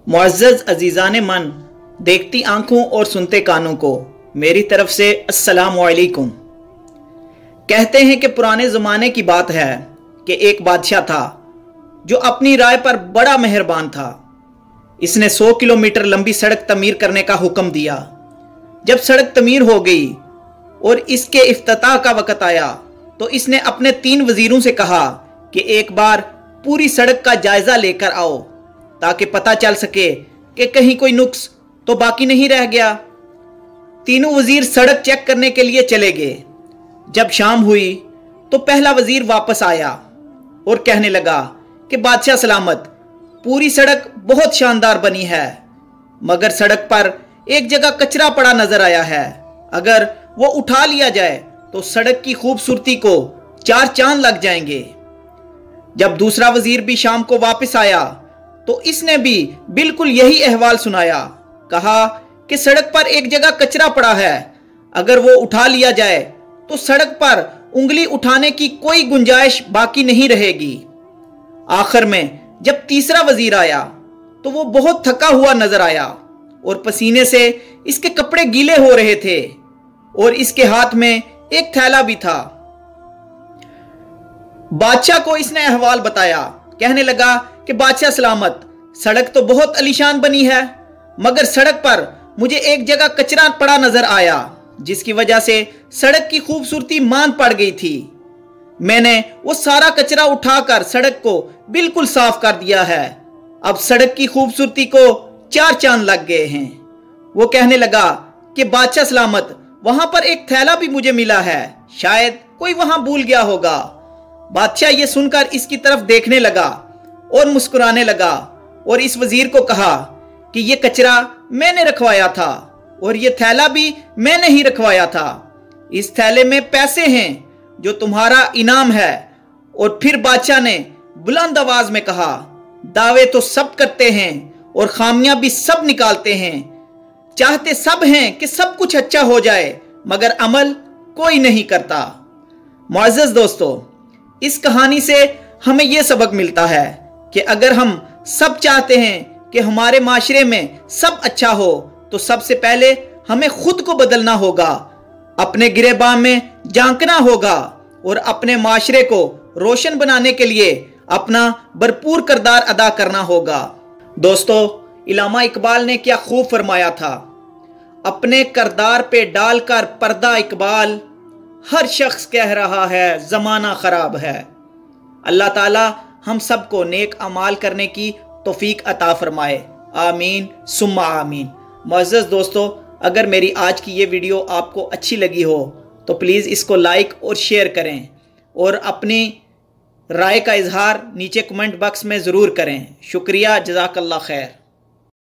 मुअज़्ज़ज़ अज़ीज़ान मन, देखती आंखों और सुनते कानों को मेरी तरफ से अस्सलामु अलैकुम। कहते हैं कि पुराने ज़माने की बात है कि एक बादशाह था जो अपनी राय पर बड़ा मेहरबान था। इसने 100 किलोमीटर लंबी सड़क तमीर करने का हुक्म दिया। जब सड़क तमीर हो गई और इसके इफ्तिताह का वक़्त आया तो इसने अपने 3 वज़ीरों से कहा कि एक बार पूरी सड़क का जायज़ा लेकर आओ ताकि पता चल सके कि कहीं कोई नुक्स तो बाकी नहीं रह गया। तीनों वज़ीर सड़क चेक करने के लिए चले गए। जब शाम हुई तो पहला वज़ीर वापस आया और कहने लगा कि बादशाह सलामत, पूरी सड़क बहुत शानदार बनी है, मगर सड़क पर एक जगह कचरा पड़ा नजर आया है। अगर वो उठा लिया जाए तो सड़क की खूबसूरती को 4 चांद लग जाएंगे। जब दूसरा वज़ीर भी शाम को वापस आया तो इसने भी बिल्कुल यही अहवाल सुनाया। कहा कि सड़क पर एक जगह कचरा पड़ा है, अगर वो उठा लिया जाए तो सड़क पर उंगली उठाने की कोई गुंजाइश बाकी नहीं रहेगी। आखिर में जब तीसरा वज़ीर आया तो वो बहुत थका हुआ नजर आया और पसीने से इसके कपड़े गीले हो रहे थे और इसके हाथ में एक थैला भी था। बादशाह को इसने अहवाल बताया। कहने लगा कि बादशाह सलामत, सड़क तो बहुत आलीशान बनी है, मगर सड़क पर मुझे एक जगह कचरा पड़ा नजर आया जिसकी वजह से सड़क की खूबसूरती मान पड़ गई थी। मैंने वो सारा कचरा उठाकर सड़क को बिल्कुल साफ कर दिया है। अब सड़क की खूबसूरती को 4 चांद लग गए हैं। वो कहने लगा कि बादशाह सलामत, वहां पर एक थैला भी मुझे मिला है, शायद कोई वहां भूल गया होगा। बादशाह ये सुनकर इसकी तरफ देखने लगा और मुस्कुराने लगा और इस वजीर को कहा कि ये कचरा मैंने रखवाया था और ये थैला भी मैंने ही रखवाया था। इस थैले में पैसे हैं जो तुम्हारा इनाम है। और फिर बादशाह ने बुलंद आवाज में कहा, दावे तो सब करते हैं और खामियां भी सब निकालते हैं, चाहते सब हैं कि सब कुछ अच्छा हो जाए, मगर अमल कोई नहीं करता। मुअज़्ज़ज़ दोस्तों, इस कहानी से हमें यह सबक मिलता है कि अगर हम सब चाहते हैं कि हमारे माशरे में सब अच्छा हो तो सबसे पहले हमें खुद को बदलना होगा, अपने गिरेबान में झांकना होगा और अपने माशरे को रोशन बनाने के लिए अपना भरपूर किरदार अदा करना होगा। दोस्तों, इल्लामा इकबाल ने क्या खूब फरमाया था, अपने किरदार पे डालकर पर्दा इकबाल, हर शख्स कह रहा है ज़माना ख़राब है। अल्लाह ताला हम सबको नेक अमाल करने की तौफीक अता फरमाए। आमीन सुम्मा आमीन। मुअज़्ज़ज़ दोस्तों, अगर मेरी आज की ये वीडियो आपको अच्छी लगी हो तो प्लीज़ इसको लाइक और शेयर करें और अपनी राय का इजहार नीचे कमेंट बॉक्स में ज़रूर करें। शुक्रिया, जज़ाकल्लाह खैर।